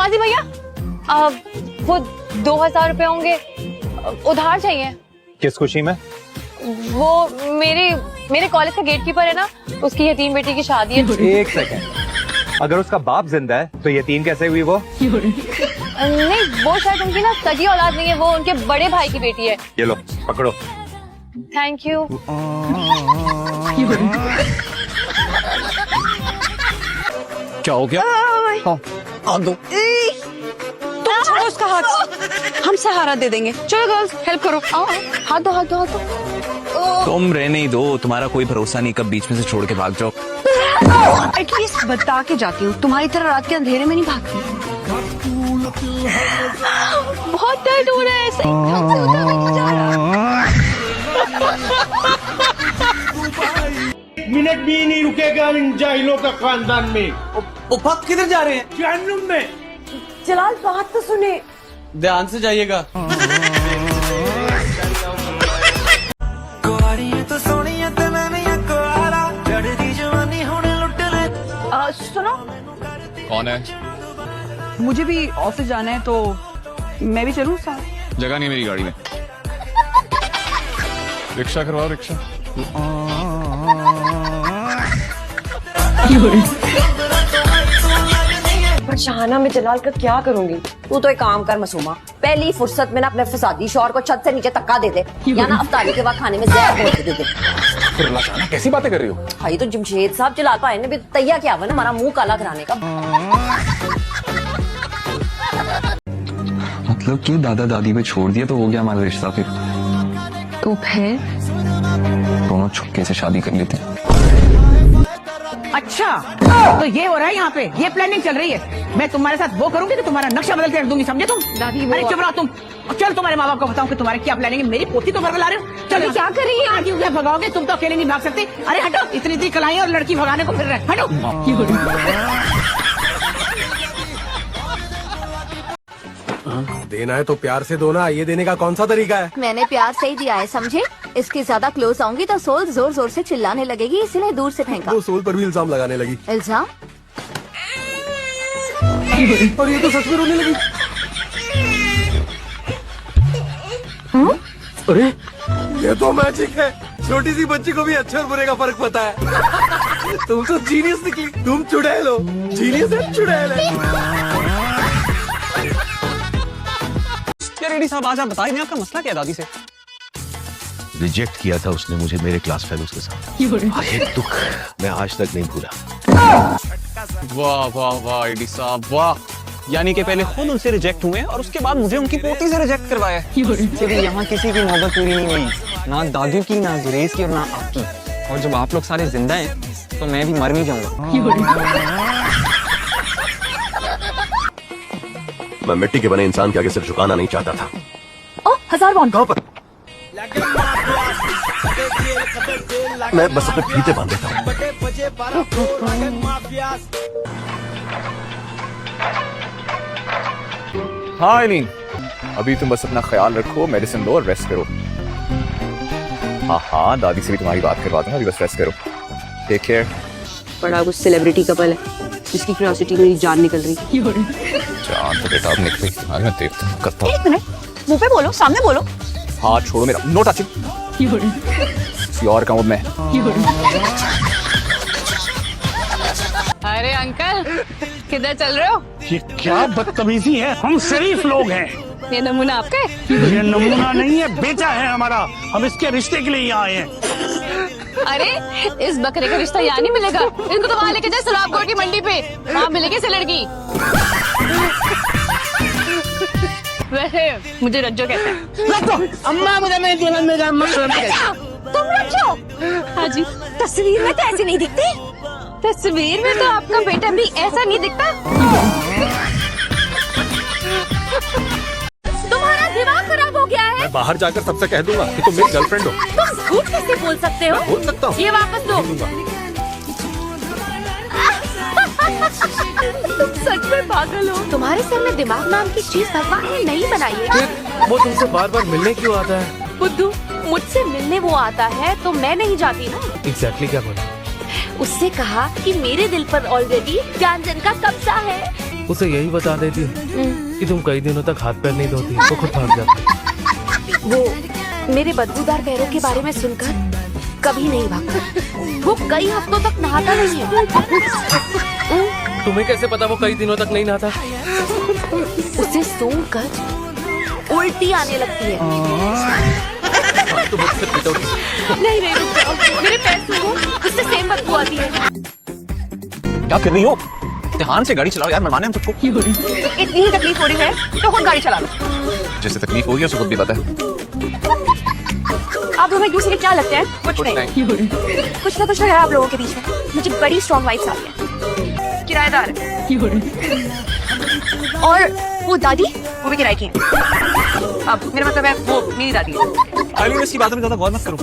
माजी भैया वो 2000 रुपए होंगे, उधार चाहिए। किस खुशी में? वो मेरे कॉलेज का गेटकीपर है ना, उसकी यतीम बेटी की शादी है। एक सेकंड, अगर उसका बाप जिंदा है तो यतीम कैसे हुई वो? नहीं, वो शायद उनकी ना सगी औलाद नहीं है, वो उनके बड़े भाई की बेटी है। ये लो पकड़ो। Thank you. क्या हो गया? हाँ, हाथ दो। तुम छोड़ो उसका हाथ, हम सहारा दे देंगे। चलो गर्ल्स हेल्प करो। हाथ दो हाथ दो हाथ दो। तुम रहने ही दो, तुम्हारा कोई भरोसा नहीं कब बीच में से छोड़ के भाग जाओ। एटलीस्ट बता के जाती हूँ, तुम्हारी तरह रात के अंधेरे में नहीं भागती। बहुत दर्द हो रहा है ऐसे। मिनट भी नहीं रुकेगा इन जाहिलों का खानदान में। पापा किधर जा रहे हैं? जहन्नुम में। जलाल बात तो सुने। ध्यान से जाइएगा। सुनो, कौन है? मुझे भी ऑफिस जाना है तो मैं भी चलूँ साथ? जगह नहीं मेरी गाड़ी में। रिक्शा करवाओ, रिक्शा। पर शहाना में जलाल का क्या करूंगी? तू तो एक काम कर मासूमा, पहली फुर्सत में ना अपने फसादी शौहर को छत से नीचे धक्का दे दे, या ना अफ्तारी के वक्त खाने में जहर घोल के दे दे। कैसी बातें कर रही हो? भाई तो जमशेद साहब जलाल भाई ने भी तैयार किया हुआ ना हमारा मुंह काला कराने का। मतलब कि दादा दादी पे छोड़ दिया तो हो गया हमारा रिश्ता फिर? तो फिर दोनों छुपके से शादी कर लेते हैं। अच्छा, तो ये हो रहा है यहाँ पे, ये प्लानिंग चल रही है। मैं तुम्हारे साथ वो करूंगी कि तुम्हारा नक्शा बदल के रख दूंगी, समझे तुम? दादी अरे चुप रहो तुम। चल तुम्हारे माँ बाप को बताऊं कि तुम्हारे क्या प्लानिंग है। मेरी पोती तो भगा रहे हो। चलो क्या कर रही है? क्यों भगाओगे? तुम तो अकेले नहीं भाग सकते। अरे हटो, इतनी कलाई और लड़की भगाने को फिर रहे। हटो। देना है तो प्यार से दो ना, ये देने का कौन सा तरीका है? मैंने प्यार से ही दिया है, समझे? इसके ज्यादा क्लोज आऊंगी तो सोल जोर जोर से चिल्लाने लगेगी, इसलिए दूर से फेंका। वो सोल पर भी इल्जाम लगाने लगी। इल्जाम? और ये तो सच में रोने लगी। अरे ये तो मैजिक है, छोटी सी बच्ची को भी अच्छे और बुरे का फर्क पता है। तुम तो जीनियस निकली, तुम चुड़ैल हो। जीनियस है, चुड़ैल है। रेडी साहब, आज आप बताइए नहीं आपका मसला क्या है दादी से? रिजेक्ट किया था उसने मुझे मेरे क्लास फेलोज के साथ। एक दुख मैं आज तक नहीं भूला। वाह वाह वाह एडी साहब वाह, यानी कि पहले खुद उनसे रिजेक्ट हुए और उसके बाद मुझे उनकी पोती से रिजेक्ट करवाया। यहाँ किसी की मोहब्बत पूरी नहीं हुई, ना दादी की, ना गुरेज की और ना आपकी। और जब आप लोग सारे जिंदा हैं तो मैं भी मर नहीं जाऊंगा। मैं मिट्टी के बने इंसान के आगे सिर झुकाना नहीं चाहता था। 1000 वॉन। कहाँ पर? मैं बस अपने फीते बांध देता हूँ। हाँ एलीन, अभी तुम बस अपना ख्याल रखो, मेडिसिन लो और रेस्ट करो। हाँ हाँ, दादी से भी तुम्हारी बात करवा दूंगा, अभी बस रेस्ट करो। Take care. बड़ा कुछ सेलिब्रिटी कपल है जिसकी क्यूरियोसिटी मेरी जान निकल रही। जान तो बेटा अब निकली, मैं देखता हूँ करता हूँ। एक मिनट, मुंह पे बोलो, सामने बोलो। हाथ छोड़ो मेरा, नो टचिंग। किसी और काम में। अरे अंकल, किधर चल रहे हो? ये क्या बदतमीजी है, हम शरीफ लोग हैं। ये नमूना आपका है? ये नमूना नहीं है, बेटा है हमारा। हम इसके रिश्ते के लिए यहाँ आए हैं। अरे इस बकरे का रिश्ता यहाँ नहीं मिलेगा, इनको तो वहाँ लेके जाए सलाबकोट की मंडी पे, वहाँ मिलेगी इसे लड़की। वैसे मुझे रज्जो कहते हैं। अम्मा मुझे नहीं जीवन में तुम रखो। हाँ जी। तस्वीर में तो ऐसी नहीं दिखती। तस्वीर में तो आपका बेटा भी ऐसा नहीं दिखता। तुम्हारा दिमाग खराब हो गया है। मैं बाहर जाकर सबसे कह दूंगा कि तुम मेरी गर्लफ्रेंड हो। तुम झूठ कैसे बोल सकते हो? बोल सकता हूँ। ये वापस दो। तुम सच में पागल हो। तुम्हारे सर में दिमाग नाम की चीज भगवान ने नहीं बनाई है। वो तुमसे बार बार मिलने क्यों आता है? बुद्धू, मुझसे मिलने वो आता है तो मैं नहीं जाती ना। एग्जैक्टली क्या बोला? उससे कहा कि मेरे दिल पर ऑलरेडी जान का कब्जा है। उसे यही बता देती कि तुम कई दिनों तक हाथ पैर नहीं धोती, वो खुद भाग जाती। वो मेरे बदबूदार पैरों के बारे में सुनकर कभी नहीं भागता। वो कई हफ्तों तक नहाता नहीं है। तुम्हें कैसे पता वो कई दिनों तक नहीं नहाता? उसे सूंघकर उल्टी आने लगती है। तुम मुझसे पिटोगी। नहीं नहीं रुक जाओ, मेरे पैर सूंघो, उससे सेम बदबू आती है। क्या कर रही हो? ध्यान से गाड़ी चलाओ यार, मनवाने हम सबको। इतनी ही तकलीफ हो रही है तो खुद गाड़ी चला लो। जैसे तकलीफ होगी उसे खुद भी पता है। आप दोनों एक दूसरे के क्या लगते हैं? कुछ नहीं। कुछ ना है आप लोगों के बीच में। मुझे बड़ी स्ट्रॉन्ग वाइब्स आ रही है। किराएदार और वो दादी, वो भी किराए की है। अब मेरा मतलब है वो मेरी दादी है। आईलीन, इसकी बातों में ज्यादा गौर मत करो।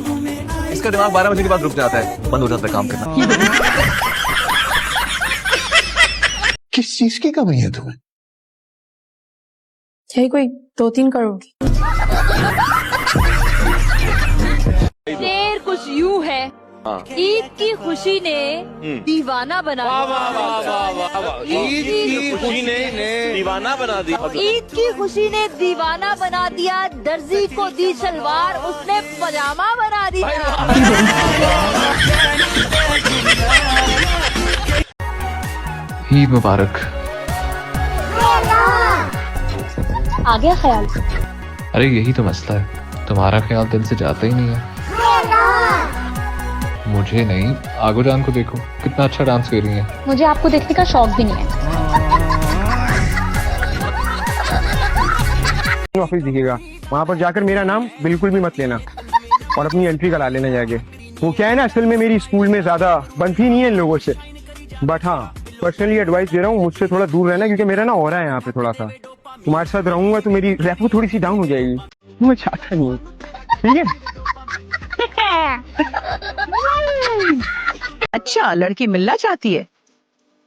इसका दिमाग 12 बजे के बाद रुक जाता है, बंद हो जाता है काम करना। किस चीज की कमी है तुम्हें? यही कोई 2-3 करोड़ की। शेर कुछ यूं है, ईद की खुशी ने दीवाना बना दिया। ईद की खुशी ने दीवाना बना दिया। ईद की खुशी ने दीवाना बना दिया। दर्जी को दी सलवार, उसने पजामा बना दिया। ईद मुबारक। आ गया ख्याल? अरे यही तो मसला है, तुम्हारा ख्याल दिल से जाता ही नहीं है। मुझे नहीं, आगो जान को देखो कितना अच्छा डांस कर रही है। मुझे आपको देखने का शौक भी नहीं है। ऑफिस दिखेगा, वहाँ पर जाकर मेरा नाम बिल्कुल भी मत लेना और अपनी एंट्री करा लेना जाके। वो क्या है ना, असल में मेरी स्कूल में ज्यादा बनती नहीं है इन लोगों से, बट हाँ पर्सनली एडवाइस दे रहा हूँ, मुझसे थोड़ा दूर रहना, क्योंकि मेरा ना हो रहा है यहाँ पे थोड़ा सा। तुम्हारे साथ रहूंगा तो मेरी रेपो थोड़ी सी डाउन हो जाएगी, मैं चाहता नहीं हूँ। ठीक है? अच्छा, लड़की मिलना चाहती है,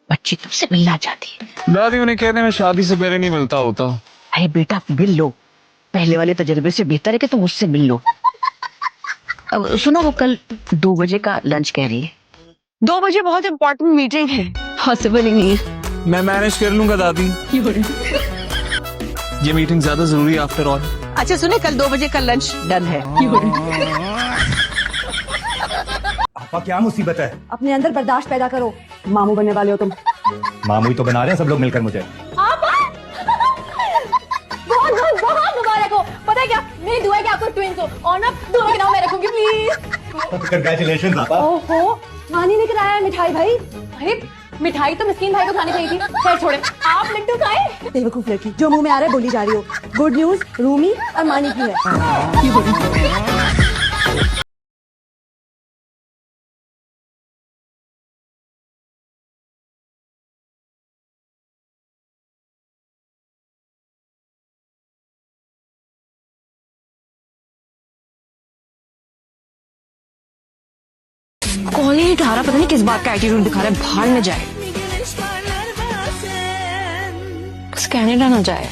बच्ची तुमसे मिलना चाहती है। दादी उन्हें कहने में शादी से पहले नहीं मिलता होता। अरे बेटा मिल लो, पहले वाले तजर्बे से बेहतर है कि तुम उससे मिल लो। अब सुनो, वो कल 2 बजे का लंच कह रही है। 2 बजे बहुत इंपॉर्टेंट मीटिंग है, पॉसिबल ही नहीं है। मैं मैनेज कर लूंगा दादी, ये मीटिंग ज्यादा जरूरी है आफ्टर ऑल। अच्छा सुने, कल 2 बजे का लंच डन है। आपका क्या मुसीबत है? अपने अंदर बर्दाश्त पैदा करो, मामू बनने वाले हो तुम। मामू ही तो बना रहे हैं सब लोग मिलकर मुझे। बहुत मुबारक हो। पता है क्या, मेरी दुआ है कि आपको ट्विंस हो, और ना दोनों के नाम मैं रखूंगी प्लीज। कंग्रेचुलेशन पापा। ओहो, नानी ने कराया है मिठाई भाई। अरे मिठाई तो मिस्कीन भाई को खानी चाहिए थी। खैर छोड़े, आप लड्डू खाए। बेवकूफ लड़की, जो मुंह में आ रहा है बोली जा रही हो। गुड न्यूज रूमी और मानी की है। कॉल ही उठा रहा, पता नहीं किस बात का एटीट्यूड दिखा रहा है। बाहर में जाए, बस कनाडा ना जाए।